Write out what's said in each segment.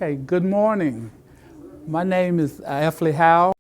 Okay, good morning. My name is Efley Howe.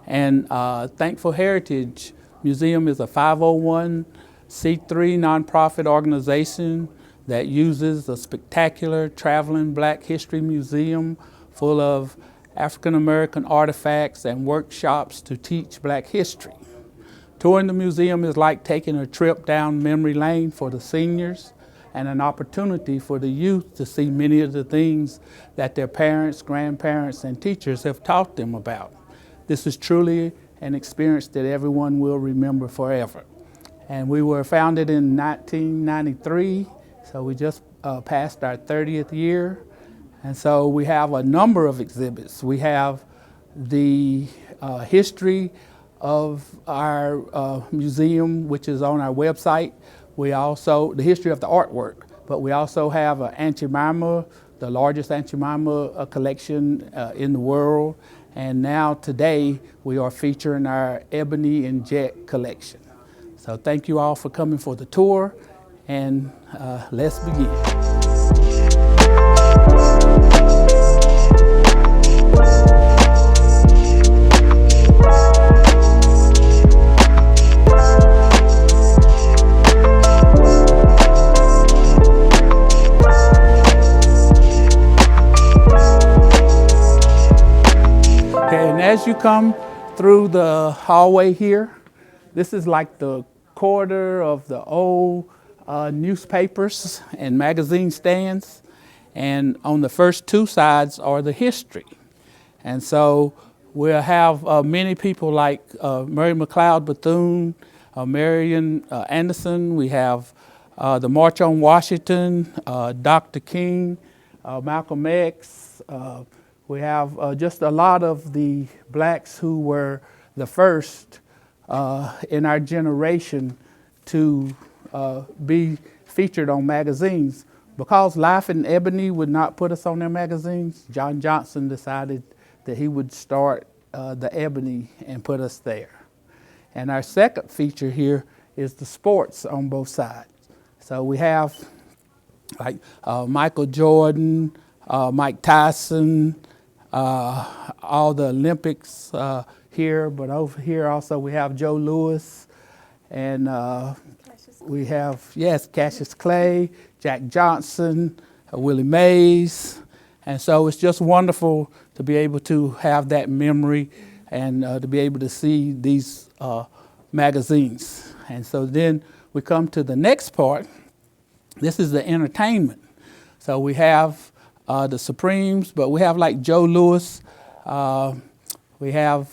And Thankful Heritage Museum is a 501c3 nonprofit organization that uses a spectacular traveling Black history museum full of African American artifacts and workshops to teach Black history. Touring the museum is like taking a trip down memory lane for the seniors and an opportunity for the youth to see many of the things that their parents, grandparents, and teachers have taught them about. This is truly an experience that everyone will remember forever. And we were founded in 1993, so we just passed our 30th year. And so we have a number of exhibits. We have the history of our museum, which is on our website. We also, the history of the artwork, but we also have an Aunt Jemima, the largest Aunt Jemima collection in the world. And now today we are featuring our Ebony and Jet collection. So thank you all for coming for the tour, and let's begin. And as you come through the hallway here, this is like the corridor of the old newspapers and magazine stands. And on the first two sides are the history. And so we'll have many people like Mary McLeod Bethune, Marion Anderson. We have the March on Washington, Dr. King, Malcolm X. We have just a lot of the Blacks who were the first in our generation to be featured on magazines. Because Life in Ebony would not put us on their magazines, John Johnson decided that he would start the Ebony and put us there. And our second feature here is the sports on both sides. So we have like Michael Jordan, Mike Tyson, all the Olympics here, but over here also we have Joe Louis, and we have, yes, Cassius Clay, Jack Johnson, Willie Mays. And so it's just wonderful to be able to have that memory and to be able to see these magazines. And so then we come to the next part. This is the entertainment. So we have the Supremes, but we have like Joe Louis. We have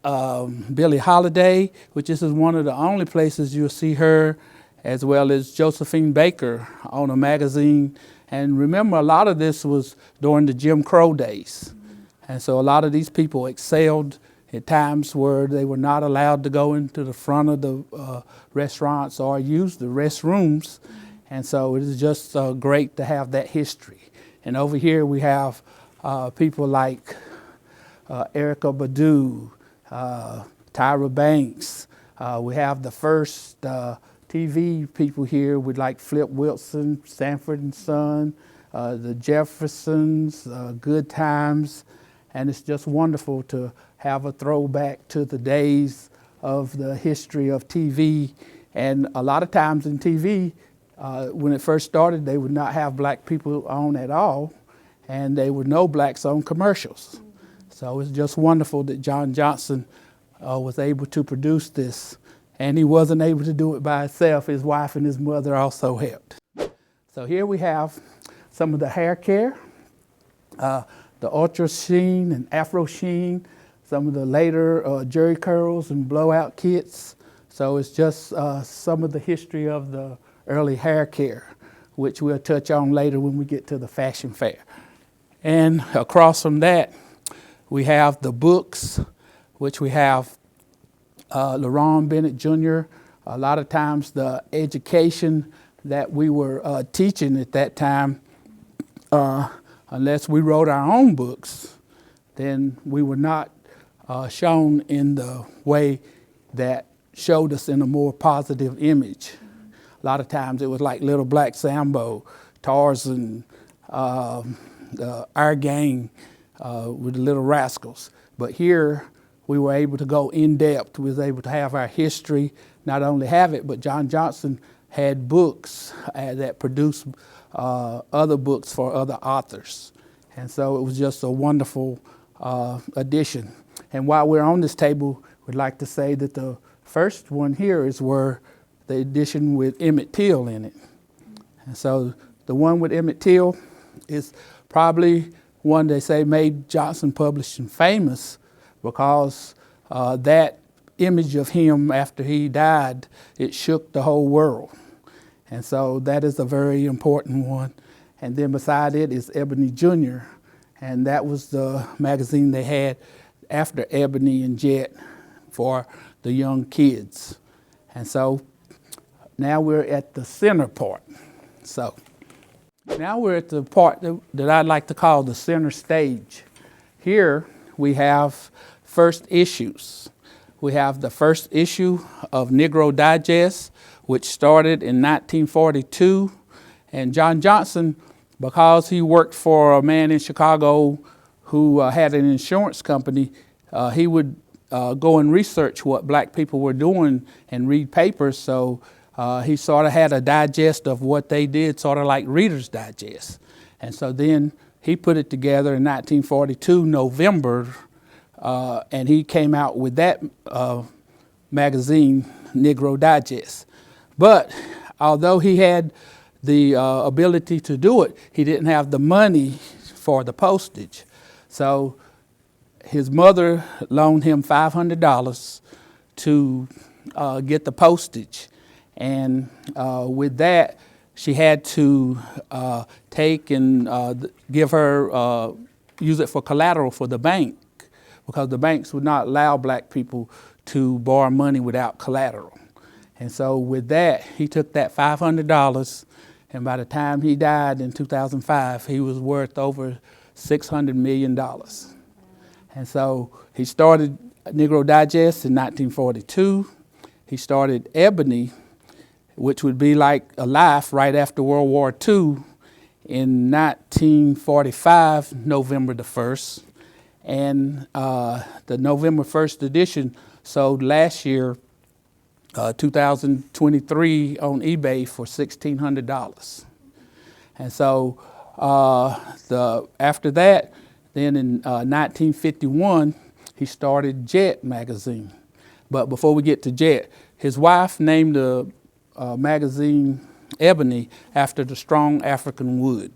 Billie Holiday, which is one of the only places you'll see her, as well as Josephine Baker on a magazine. And remember, a lot of this was during the Jim Crow days. And so a lot of these people excelled at times where they were not allowed to go into the front of the restaurants or use the restrooms. And so it is just great to have that history. And over here we have people like Erykah Badu, Tyra Banks. We have the first TV people here with like Flip Wilson, Sanford and Son, the Jeffersons, Good Times. And it's just wonderful to have a throwback to the days of the history of TV. And a lot of times in TV, when it first started, they would not have Black people on at all, and there were no Blacks on commercials. So it's just wonderful that John Johnson was able to produce this, and he wasn't able to do it by himself. His wife and his mother also helped. So here we have some of the hair care, the ultra sheen and afro sheen, some of the later jerry curls and blowout kits. So it's just some of the history of the early hair care, which we'll touch on later when we get to the fashion fair. And across from that, we have the books, which we have LaRon Bennett Jr. A lot of times the education that we were teaching at that time, unless we wrote our own books, then we were not shown in the way that showed us in a more positive image. A lot of times it was like Little Black Sambo, Tarzan, Our Gang with the Little Rascals. But here we were able to go in depth. We was able to have our history, not only have it, but John Johnson had books that produced other books for other authors. And so it was just a wonderful addition. And while we're on this table, we'd like to say that the first one here is where the edition with Emmett Till in it. And so the one with Emmett Till is probably one they say made Johnson Publishing famous, because that image of him after he died, it shook the whole world. And so that is a very important one. And then beside it is Ebony Jr., and that was the magazine they had after Ebony and Jet for the young kids. And so now we're at the center part. So now we're at the part that I'd like to call the center stage. Here we have first issues. We have the first issue of Negro Digest, which started in 1942. And John Johnson, because he worked for a man in Chicago who had an insurance company, he would go and research what black people were doing and read papers. So he sort of had a digest of what they did, sort of like Reader's Digest. And so then he put it together in 1942, November, and he came out with that magazine, Negro Digest. But although he had the ability to do it, he didn't have the money for the postage. So his mother loaned him $500 to get the postage. And with that, she had to take and give her, use it for collateral for the bank, because the banks would not allow black people to borrow money without collateral. And so with that, he took that $500, and by the time he died in 2005, he was worth over $600 million. And so he started Negro Digest in 1942. He started Ebony, which would be like a Life right after World War II, in 1945, November the 1st. And the November 1st edition sold last year, 2023, on eBay for $1,600. And so after that, then in 1951, he started Jet magazine. But before we get to Jet, his wife named the magazine Ebony after the strong African wood.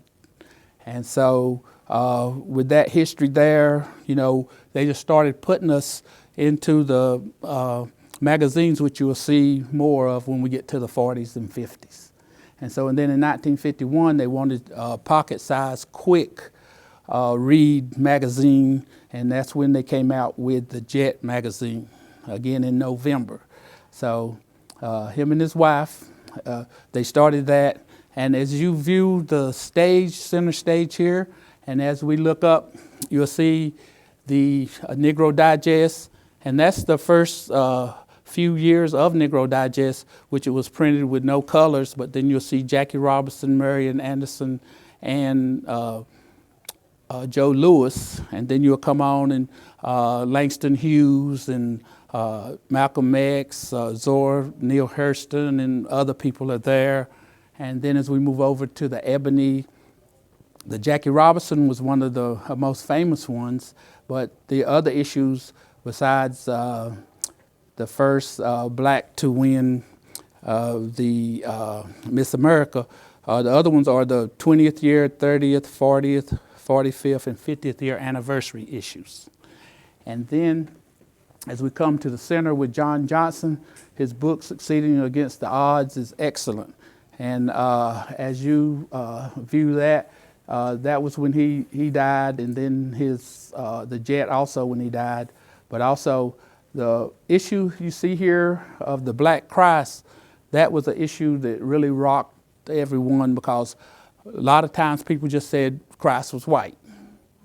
And so with that history there, you know, they just started putting us into the magazines, which you will see more of when we get to the 40s and 50s. And so, and then in 1951, they wanted a pocket-sized, quick read magazine, and that's when they came out with the Jet magazine, again in November. So him and his wife, they started that. And as you view the stage, center stage here, and as we look up, you'll see the Negro Digest, and that's the first few years of Negro Digest, which it was printed with no colors, but then you'll see Jackie Robinson, Marian Anderson, and Joe Louis, and then you'll come on and Langston Hughes and Malcolm X, Zora Neale Hurston, and other people are there. And then as we move over to the Ebony, the Jackie Robinson was one of the most famous ones, but the other issues besides the first black to win the Miss America, The other ones are the 20th year, 30th, 40th, 45th, and 50th year anniversary issues. And then as we come to the center with John Johnson, his book, Succeeding Against the Odds, is excellent. And as you view that, that was when he died, and then his the Jet also when he died. But also the issue you see here of the Black Christ, that was an issue that really rocked everyone, because a lot of times people just said Christ was white.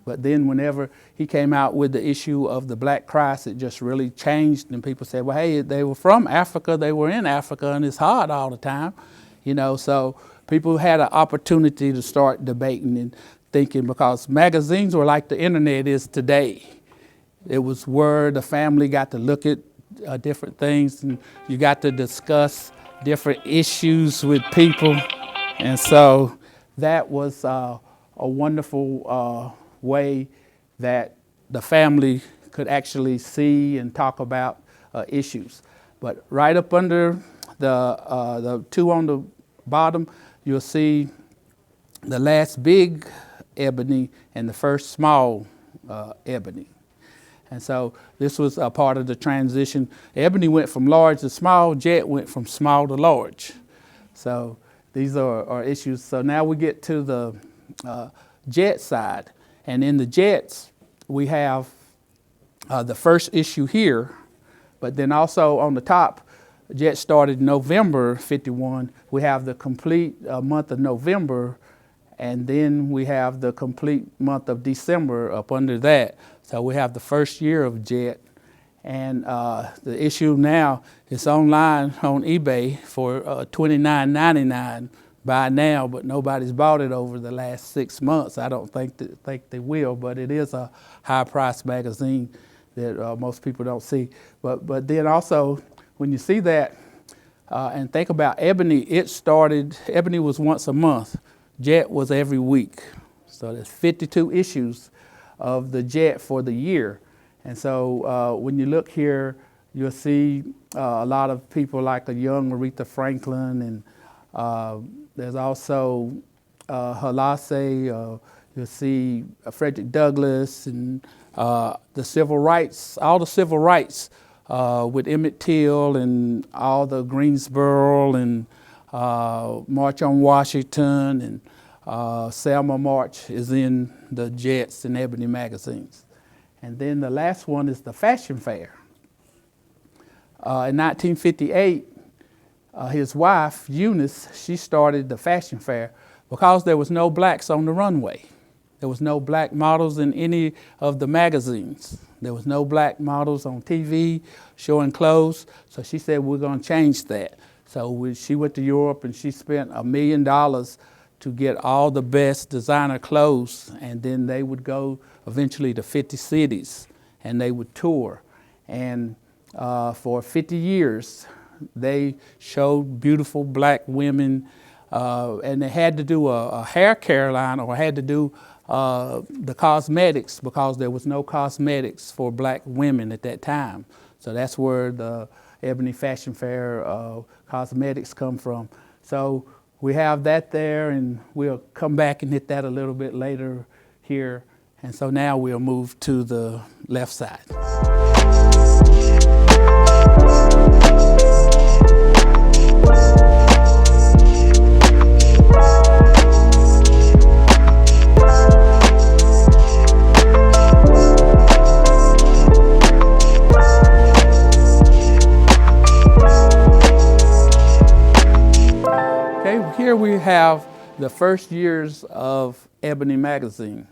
But then whenever he came out with the issue of the Black Christ, it just really changed, and people said, well, hey, they were from Africa, they were in Africa, and it's hard all the time, you know. So people had an opportunity to start debating and thinking, because magazines were like the internet is today. It was where the family got to look at different things, and you got to discuss different issues with people. And so that was a wonderful way that the family could actually see and talk about issues. But right up under the two on the bottom, you'll see the last big ebony and the first small ebony. And so this was a part of the transition. Ebony went from large to small, Jet went from small to large. So these are issues. So now we get to the Jet side. And in the Jets, we have the first issue here, but then also on the top, Jet started November 51. We have the complete month of November, and then we have the complete month of December up under that. So we have the first year of Jet. And the issue now is online on eBay for $29.99 by now, but nobody's bought it over the last 6 months. I don't think they will, but it is a high-priced magazine that most people don't see. But then also, when you see that and think about Ebony, Ebony was once a month. Jet was every week. So there's 52 issues of the Jet for the year. And so when you look here, you'll see a lot of people like a young Aretha Franklin, and there's also Halase, you'll see Frederick Douglass, and the civil rights, all the civil rights with Emmett Till and all the Greensboro and March on Washington and Selma March is in the Jets and Ebony magazines. And then the last one is the Fashion Fair. In 1958, his wife, Eunice, she started the Fashion Fair because there was no blacks on the runway. There was no black models in any of the magazines. There was no black models on TV showing clothes. So she said, we're going to change that. So she went to Europe and she spent $1 million to get all the best designer clothes. And then they would go eventually to 50 cities and they would tour. And for 50 years, they showed beautiful black women, and they had to do a hair care line, or had to do the cosmetics, because there was no cosmetics for black women at that time. So that's where the Ebony Fashion Fair cosmetics come from. So we have that there, and we'll come back and hit that a little bit later here. And so now we'll move to the left side. Here we have the first years of Ebony magazine.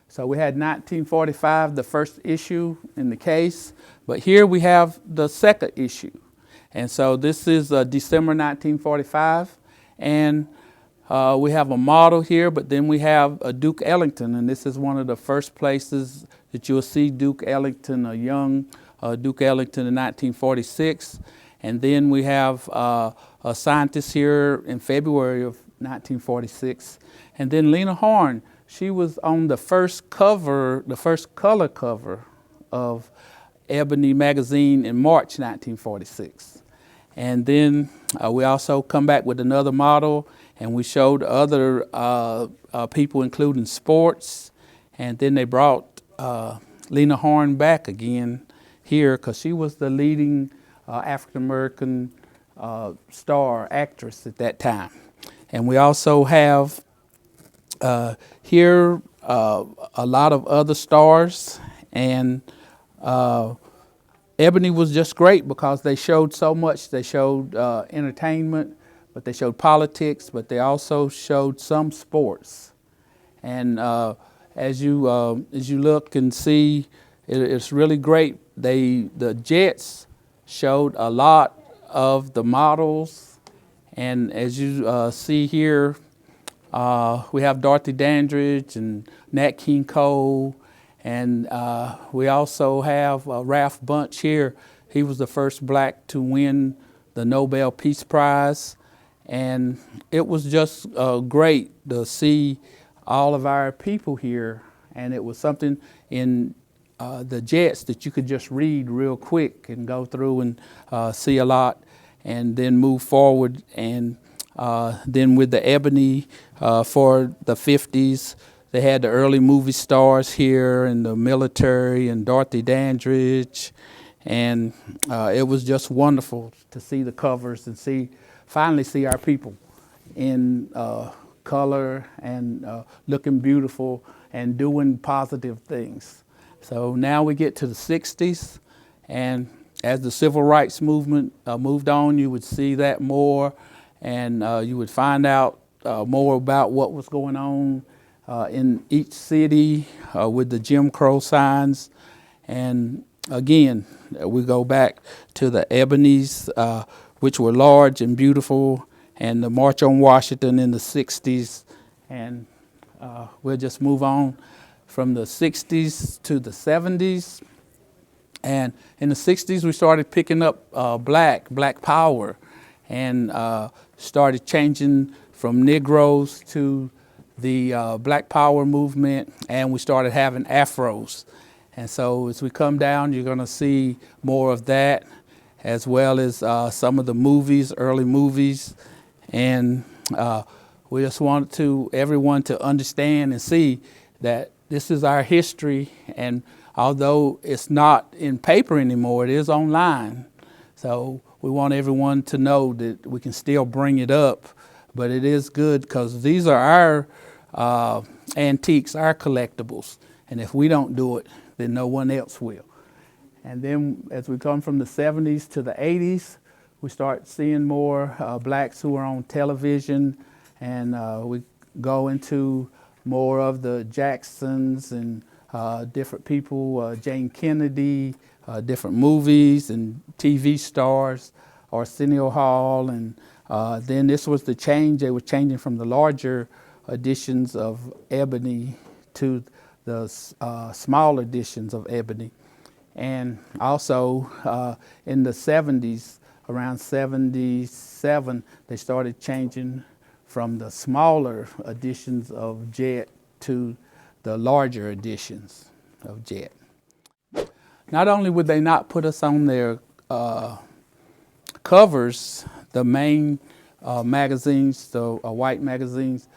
So we had 1945, the first issue in the case, but here we have the second issue. And so this is December 1945, and we have a model here, but then we have a Duke Ellington, and this is one of the first places that you'll see Duke Ellington, a young Duke Ellington in 1946. And then we have a scientist here in February of 1946. And then Lena Horne, she was on the first cover, the first color cover of Ebony magazine in March 1946. And then we also come back with another model, and we showed other people, including sports. And then they brought Lena Horne back again here because she was the leading African American star actress at that time. And we also have here a lot of other stars, and Ebony was just great because they showed so much. They showed entertainment, but they showed politics, but they also showed some sports. And as you look and see, it's really great. The Jets showed a lot of the models, and as you see here, we have Dorothy Dandridge and Nat King Cole, and we also have Ralph Bunche here. He was the first black to win the Nobel Peace Prize, and it was just great to see all of our people here, and it was something in the Jets that you could just read real quick and go through and see a lot, and then move forward. And then with the Ebony for the 50s, they had the early movie stars here and the military and Dorothy Dandridge. And it was just wonderful to see the covers and finally see our people in color and looking beautiful and doing positive things. So now we get to the 60s, and as the civil rights movement moved on, you would see that more, and you would find out more about what was going on in each city with the Jim Crow signs. And again, we go back to the Ebonies, which were large and beautiful, and the March on Washington in the 60s. And we'll just move on from the 60s to the 70s. And in the 60s, we started picking up black power, and started changing from Negroes to the Black Power movement, and we started having afros. And so as we come down, you're going to see more of that, as well as some of the movies, early movies. And we just want everyone to understand and see that this is our history, and although it's not in paper anymore, it is online. So we want everyone to know that we can still bring it up, but it is good because these are our antiques, our collectibles. And if we don't do it, then no one else will. And then as we come from the 70s to the 80s, we start seeing more blacks who are on television, and we go into more of the Jacksons and different people, Jane Kennedy, different movies and TV stars, Arsenio Hall. And then this was the change. They were changing from the larger editions of Ebony to the small editions of Ebony. And also in the 70s, around 77, they started changing from the smaller editions of Jet to the larger editions of Jet. Not only would they not put us on their covers, the main magazines, the white magazines,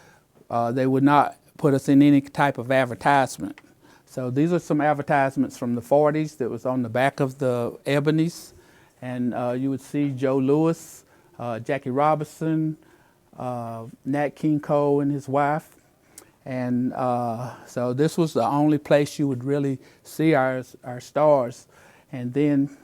they would not put us in any type of advertisement. So these are some advertisements from the 40s that was on the back of the Ebonies. And you would see Joe Louis, Jackie Robinson, Nat King Cole and his wife. And so this was the only place you would really see our stars. And then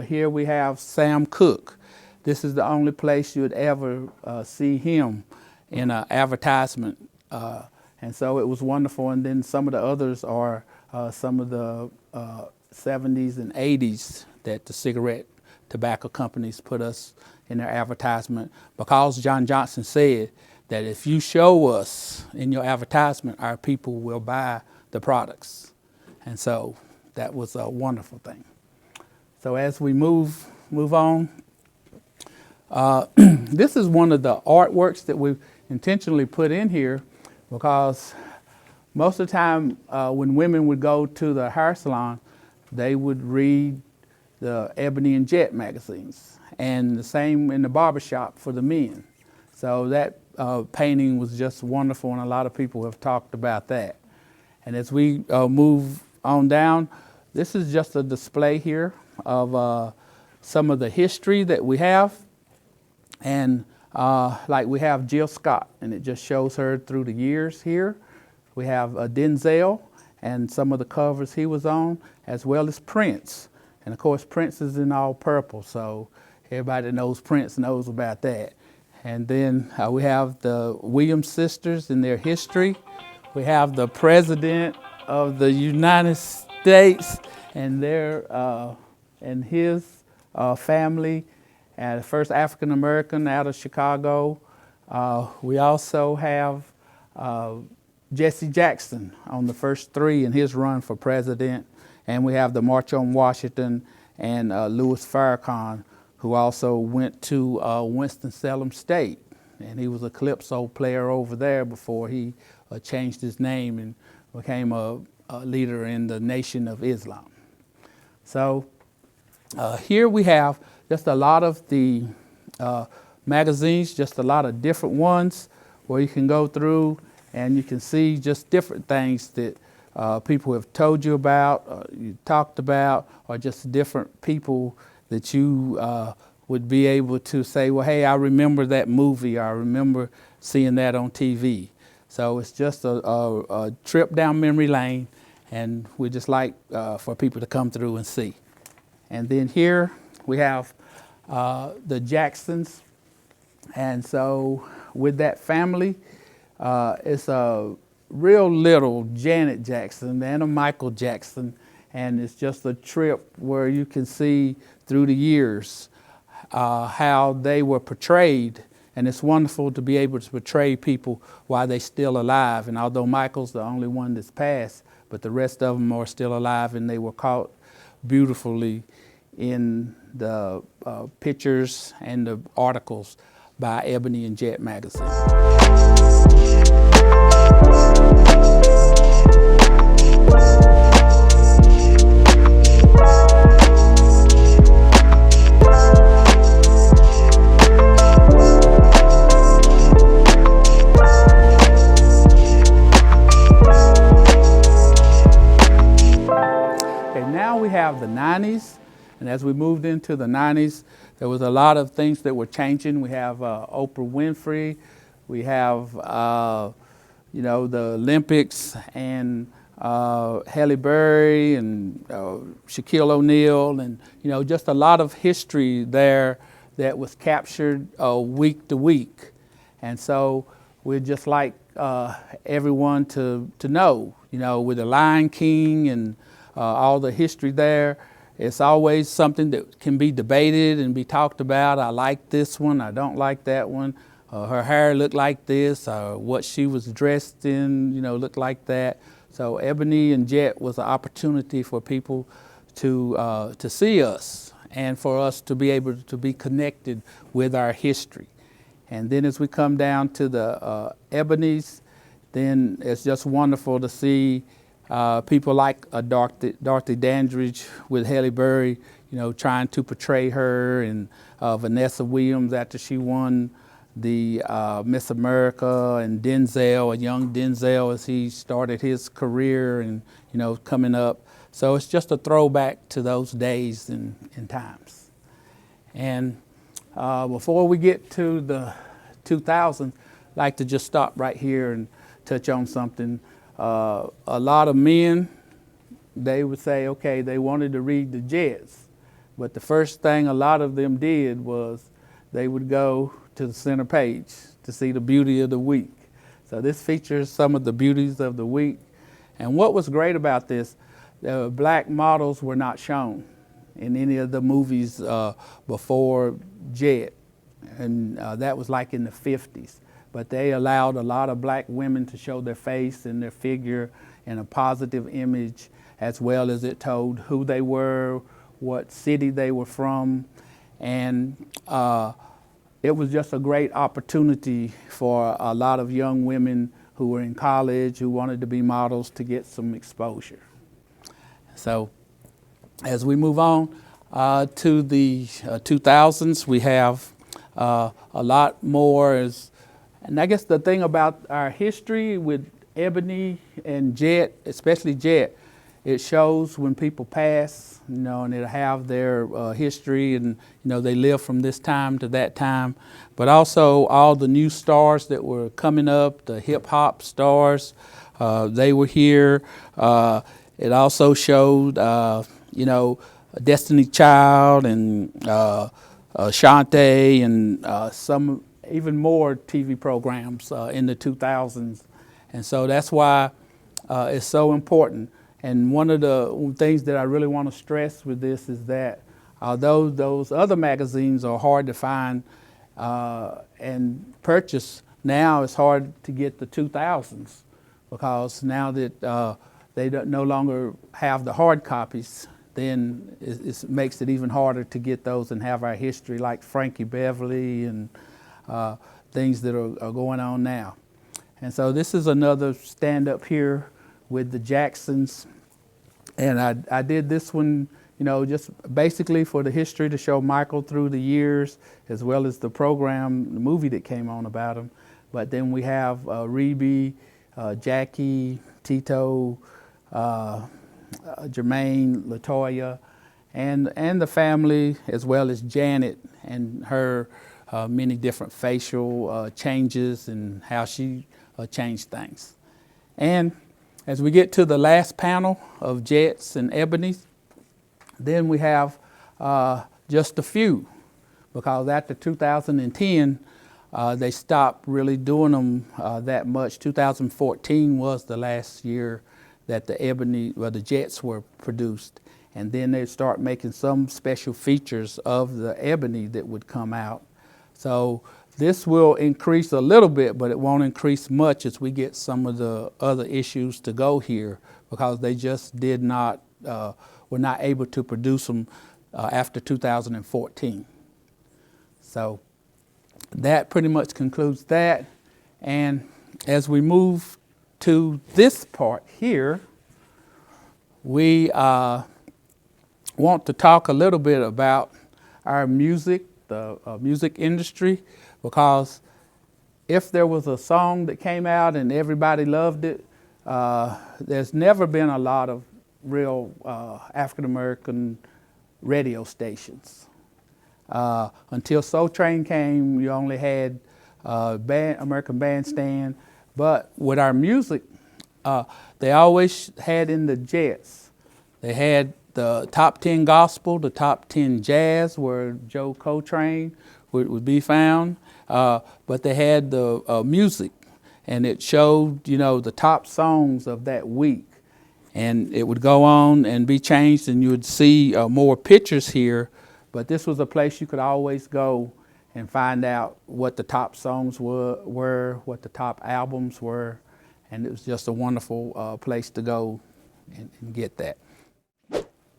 here we have Sam Cooke. This is the only place you would ever see him in an advertisement. And so it was wonderful. And then some of the others are some of the 70s and 80s that the cigarette tobacco companies put us in their advertisement, because John Johnson said that if you show us in your advertisement, our people will buy the products. And so that was a wonderful thing. So as we move on, this is one of the artworks that we've intentionally put in here, because most of the time when women would go to the hair salon, they would read the Ebony and Jet magazines, and the same in the barbershop for the men. So that painting was just wonderful, and a lot of people have talked about that. And as we move on down, this is just a display here of some of the history that we have. And like we have Jill Scott, and it just shows her through the years here. We have Denzel and some of the covers he was on, as well as Prince. And of course, Prince is in all purple, so everybody that knows Prince knows about that. And then we have the Williams sisters and their history. We have the President of the United States and and his family, and the first African American out of Chicago. We also have Jesse Jackson on the first three in his run for president. And we have the March on Washington and Louis Farrakhan, who also went to Winston-Salem State. And he was a calypso player over there before he changed his name and became a leader in the Nation of Islam. So here we have just a lot of the magazines, just a lot of different ones where you can go through and you can see just different things that people have told you about, you talked about, or just different people that you would be able to say, well, hey, I remember that movie, or I remember seeing that on TV. So it's just a trip down memory lane, and we just like for people to come through and see. And then here we have the Jacksons. And so with that family, it's a real little Janet Jackson and a Michael Jackson. And it's just a trip where you can see through the years how they were portrayed. And it's wonderful to be able to portray people while they're still alive. And although Michael's the only one that's passed, but the rest of them are still alive, and they were caught beautifully in the pictures and the articles by Ebony and Jet magazine. Okay, now we have the 90s. And as we moved into the 90s, there was a lot of things that were changing. We have Oprah Winfrey, we have the Olympics, and Halle Berry and Shaquille O'Neal, and just a lot of history there that was captured week to week. And so we'd just like everyone to know, with the Lion King and all the history there. It's always something that can be debated and be talked about. I like this one, I don't like that one. Her hair looked like this, or what she was dressed in, looked like that. So Ebony and Jet was an opportunity for people to see us and for us to be able to be connected with our history. And then as we come down to the Ebonies, then it's just wonderful to see people like Dorothy Dandridge with Halle Berry, trying to portray her, and Vanessa Williams after she won the Miss America, and Denzel, a young Denzel as he started his career and coming up. So it's just a throwback to those days and times. And before we get to the 2000s, I'd like to just stop right here and touch on something. A lot of men, they would say, okay, they wanted to read the Jets, but the first thing a lot of them did was they would go to the center page to see the beauty of the week. So this features some of the beauties of the week. And what was great about this, the black models were not shown in any of the movies before Jet, and that was like in the 50s. But they allowed a lot of black women to show their face and their figure in a positive image, as well as it told who they were, what city they were from. And it was just a great opportunity for a lot of young women who were in college, who wanted to be models, to get some exposure. So as we move on to the 2000s, we have a lot more is, and I guess the thing about our history with Ebony and Jet, especially Jet, it shows when people pass, and it'll have their history, and they live from this time to that time. But also all the new stars that were coming up, the hip hop stars, they were here. It also showed, Destiny Child and Shantae and some even more TV programs in the 2000s. And so that's why it's so important. And one of the things that I really want to stress with this is that although those other magazines are hard to find and purchase, now it's hard to get the 2000s because now that they no longer have the hard copies, then it makes it even harder to get those and have our history like Frankie Beverly and things that are going on now. And so this is another stand up here with the Jacksons. And I did this one, just basically for the history to show Michael through the years, as well as the program, the movie that came on about him. But then we have Reby, Jackie, Tito, Jermaine, LaToya, and the family, as well as Janet and her many different facial changes and how she changed things. And as we get to the last panel of Jets and Ebony's, then we have just a few, because after 2010, they stopped really doing them that much. 2014 was the last year that the Jets were produced. And then they start making some special features of the Ebony that would come out. So this will increase a little bit, but it won't increase much as we get some of the other issues to go here, because they just were not able to produce them after 2014. So that pretty much concludes that. And as we move to this part here, we want to talk a little bit about our music, the music industry, because if there was a song that came out and everybody loved it, there's never been a lot of real African-American radio stations. Until Soul Train came, you only had American Bandstand. But with our music, they always had in the Jets, they had the top 10 gospel, the top 10 jazz, where Joe Coltrane would be found. But they had the music, and it showed, the top songs of that week. And it would go on and be changed, and you would see more pictures here. But this was a place you could always go and find out what the top songs were, what the top albums were. And it was just a wonderful place to go and get that.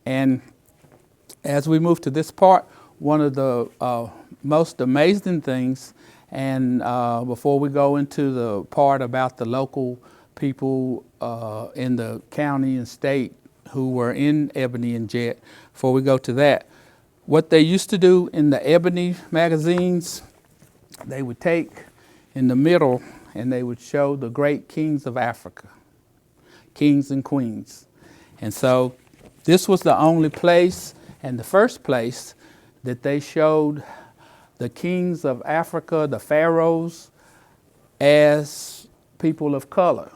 And as we move to this part, one of the most amazing things, and before we go into the part about the local people in the county and state who were in Ebony and Jet, before we go to that, what they used to do in the Ebony magazines, they would take in the middle and they would show the great kings of Africa, kings and queens. And so this was the only place and the first place that they showed the kings of Africa, the pharaohs, as people of color.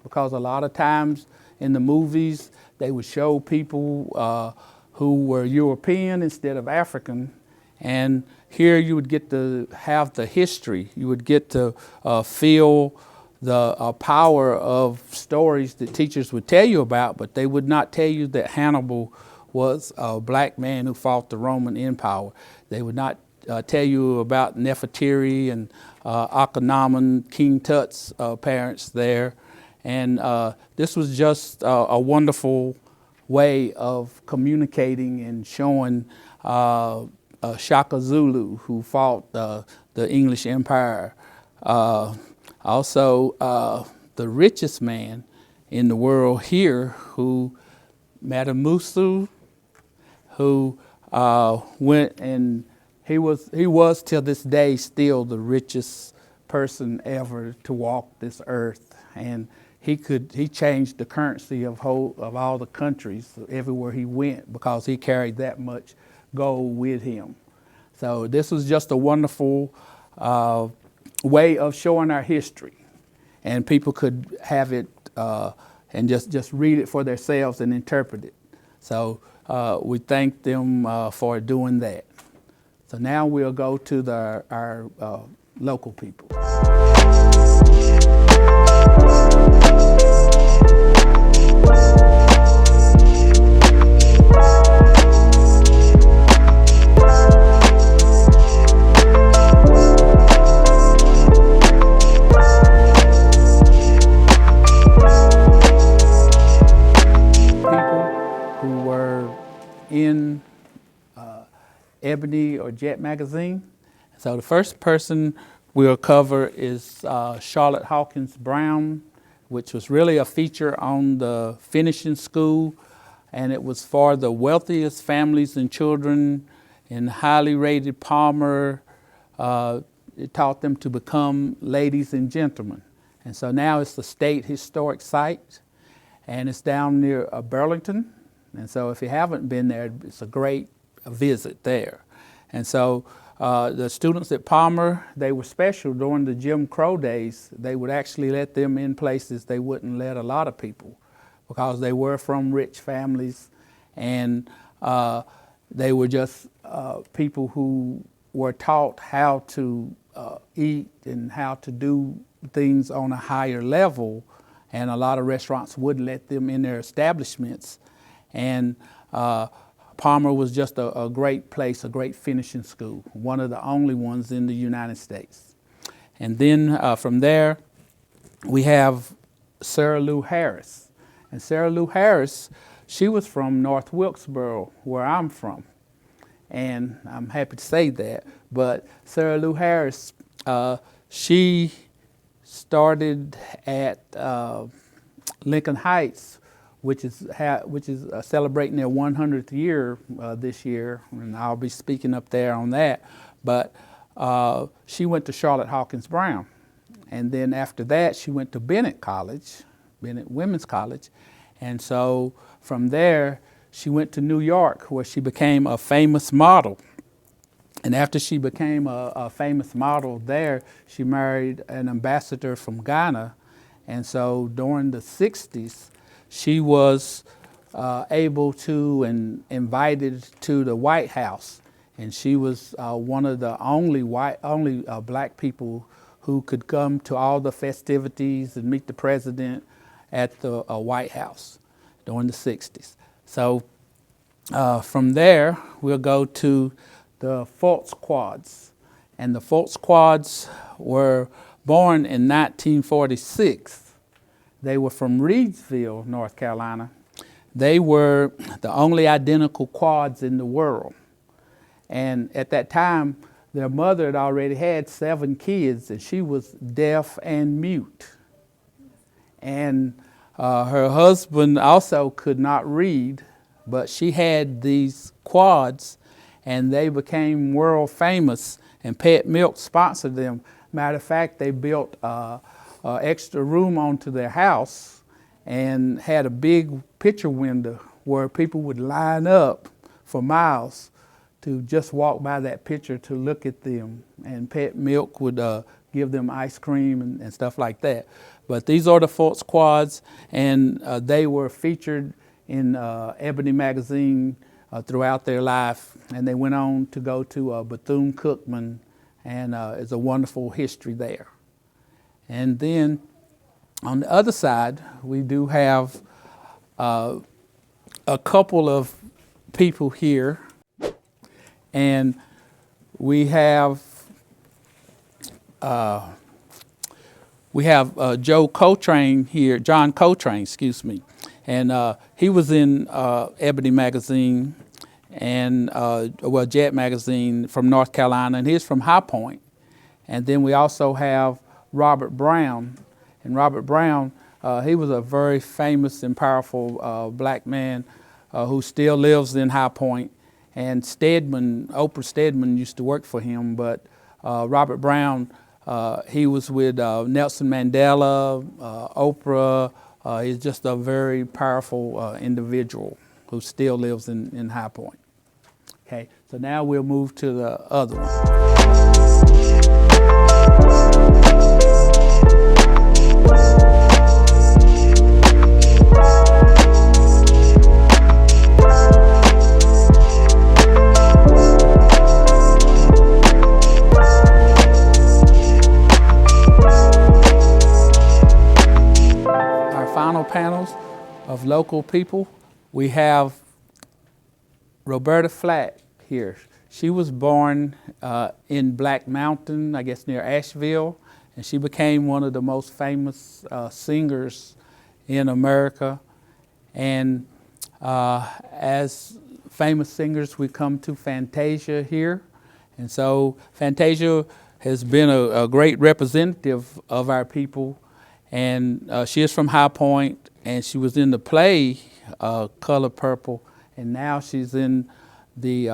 Because a lot of times in the movies, they would show people who were European instead of African. And here you would get to have the history. You would get to feel the power of stories that teachers would tell you about, but they would not tell you that Hannibal was a black man who fought the Roman Empire. They would not tell you about Nefertiti and Akhenaten, King Tut's parents there. And this was just a wonderful way of communicating and showing Shaka Zulu, who fought the English Empire. Also, the richest man in the world here, who Madam Musu, who went and He was till this day still the richest person ever to walk this earth, and he changed the currency of all the countries everywhere he went because he carried that much gold with him. So this was just a wonderful way of showing our history, and people could have it and just read it for themselves and interpret it. So we thank them for doing that. So now we'll go to our local people. Who were in Ebony or Jet magazine. So the first person we'll cover is Charlotte Hawkins Brown, which was really a feature on the finishing school, and it was for the wealthiest families and children in highly rated Palmer. It taught them to become ladies and gentlemen. And so now it's the state historic site, and it's down near Burlington. And so if you haven't been there, it's a great visit there. And so the students at Palmer, they were special during the Jim Crow days. They would actually let them in places they wouldn't let a lot of people because they were from rich families, and they were just people who were taught how to eat and how to do things on a higher level, and a lot of restaurants wouldn't let them in their establishments. And Palmer was just a great place, a great finishing school, one of the only ones in the United States. And then from there, we have Sarah Lou Harris. And Sarah Lou Harris, she was from North Wilkesboro, where I'm from. And I'm happy to say that. But Sarah Lou Harris, she started at Lincoln Heights, which is celebrating their 100th year this year, and I'll be speaking up there on that. But she went to Charlotte Hawkins Brown, and then after that she went to Bennett College, Bennett Women's College, and so from there she went to New York, where she became a famous model. And after she became a famous model there, she married an ambassador from Ghana, and so during the 60s, she was able to and invited to the White House, and she was one of the only black people who could come to all the festivities and meet the president at the White House during the 60s. So from there, we'll go to the Fultz Quads, and the Fultz Quads were born in 1946. They were from Reidsville, North Carolina. They were the only identical quads in the world. And at that time, their mother had already had 7 kids, and she was deaf and mute. And her husband also could not read, but she had these quads, and they became world famous, and Pet Milk sponsored them. Matter of fact, they built extra room onto their house and had a big picture window where people would line up for miles to just walk by that picture to look at them. And Pet Milk would give them ice cream and stuff like that. But these are the Fultz Quads, and they were featured in Ebony magazine throughout their life. And they went on to go to Bethune-Cookman, and it's a wonderful history there. And then on the other side, we do have a couple of people here, and we have John Coltrane, excuse me, and he was in Ebony magazine and Jet magazine from North Carolina, and he's from High Point. And then we also have Robert Brown, and Robert Brown, he was a very famous and powerful black man who still lives in High Point, and Stedman, Oprah Stedman used to work for him, but Robert Brown, he was with Nelson Mandela, Oprah. He's just a very powerful individual who still lives in High Point. Okay, so now we'll move to the other one. Final panels of local people. We have Roberta Flatt here. She was born in Black Mountain, I guess near Asheville, and she became one of the most famous singers in America. And as famous singers, we come to Fantasia here. And so Fantasia has been a great representative of our people. And she is from High Point, and she was in the play Color Purple, and now she's in the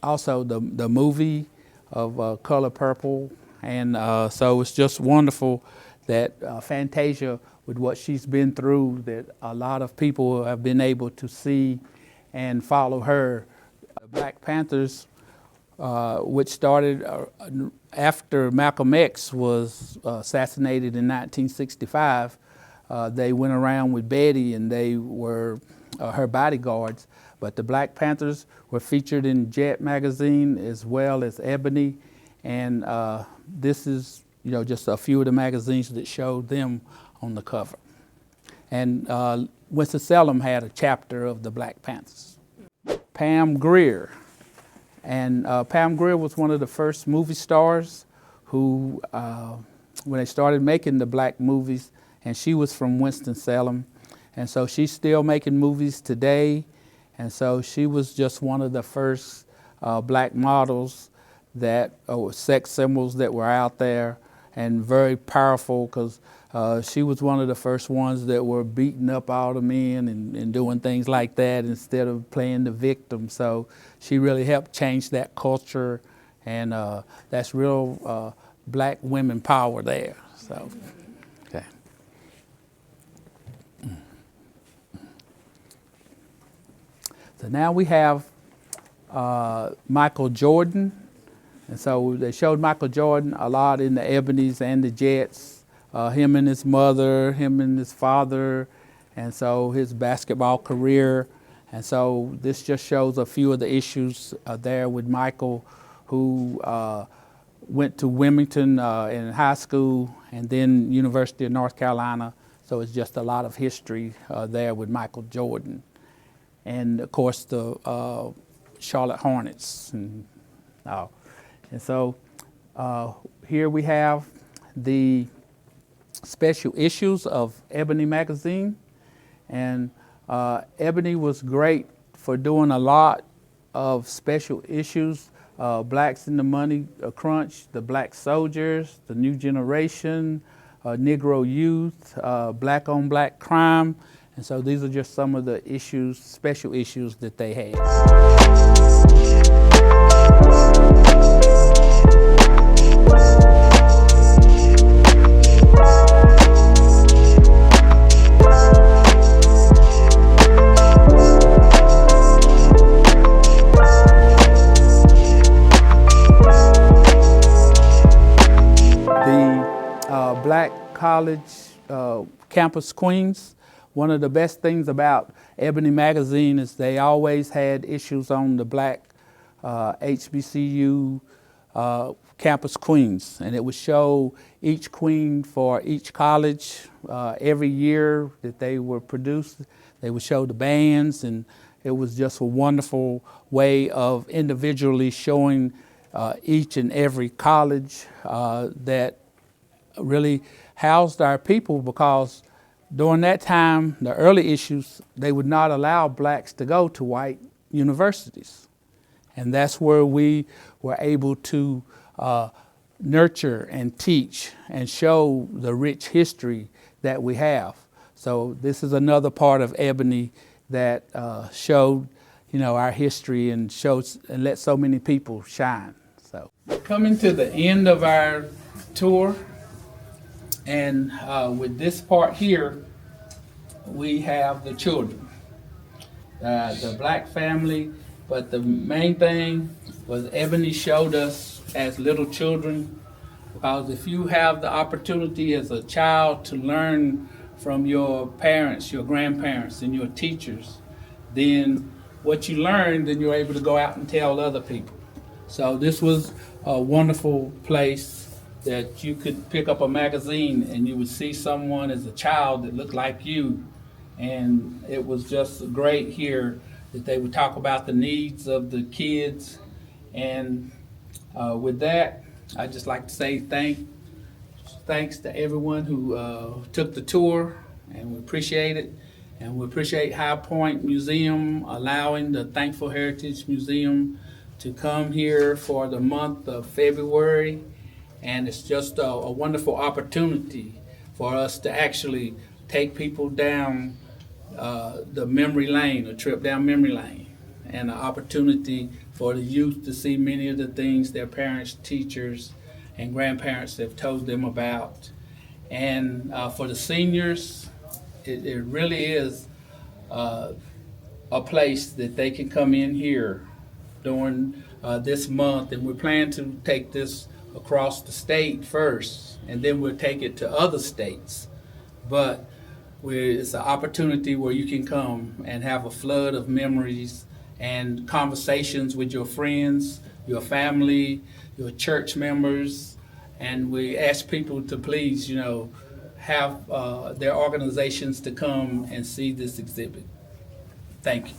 also the movie of Color Purple. And so it's just wonderful that Fantasia, with what she's been through, that a lot of people have been able to see and follow her. The Black Panthers, which started after Malcolm X was assassinated in 1965, they went around with Betty and they were her bodyguards. But the Black Panthers were featured in Jet magazine as well as Ebony. And this is just a few of the magazines that showed them on the cover. And Winston-Salem had a chapter of the Black Panthers. Pam Grier. And Pam Grier was one of the first movie stars who, when they started making the black movies, and she was from Winston-Salem. And so she's still making movies today. And so she was just one of the first black models that were sex symbols that were out there, and very powerful, because she was one of the first ones that were beating up all the men and doing things like that instead of playing the victim. So she really helped change that culture, and that's real black women power there. So, okay. So now we have Michael Jordan. And so they showed Michael Jordan a lot in the Ebonies and the Jets, him and his mother, him and his father, and so his basketball career. And so this just shows a few of the issues there with Michael, who went to Wilmington in high school and then University of North Carolina. So it's just a lot of history there with Michael Jordan. And of course the Charlotte Hornets. And so here we have the special issues of Ebony magazine. And Ebony was great for doing a lot of special issues. Blacks in the Money Crunch, the Black Soldiers, the New Generation, Negro Youth, Black on Black Crime. And so these are just some of the issues, special issues that they had. Black College Campus Queens. One of the best things about Ebony magazine is they always had issues on the black HBCU Campus Queens, and it would show each queen for each college every year that they were produced. They would show the bands, and it was just a wonderful way of individually showing each and every college that really housed our people, because during that time, the early issues, they would not allow blacks to go to white universities. And that's where we were able to nurture and teach and show the rich history that we have. So this is another part of Ebony that showed our history and let so many people shine. So coming to the end of our tour, and with this part here, we have the children, the black family, but the main thing was Ebony showed us as little children, because if you have the opportunity as a child to learn from your parents, your grandparents, and your teachers, then what you learn, then you're able to go out and tell other people. So this was a wonderful place that you could pick up a magazine and you would see someone as a child that looked like you. And it was just great here that they would talk about the needs of the kids. And with that, I'd just like to say thanks to everyone who took the tour, and we appreciate it. And we appreciate High Point Museum allowing the Thankful Heritage Museum to come here for the month of February. And it's just a wonderful opportunity for us to actually take people down the memory lane, a trip down memory lane, and an opportunity for the youth to see many of the things their parents, teachers, and grandparents have told them about. And for the seniors, it really is a place that they can come in here during this month, and we plan to take this across the state first, and then we'll take it to other states. But it's an opportunity where you can come and have a flood of memories and conversations with your friends, your family, your church members, and we ask people to please, have their organizations to come and see this exhibit. Thank you.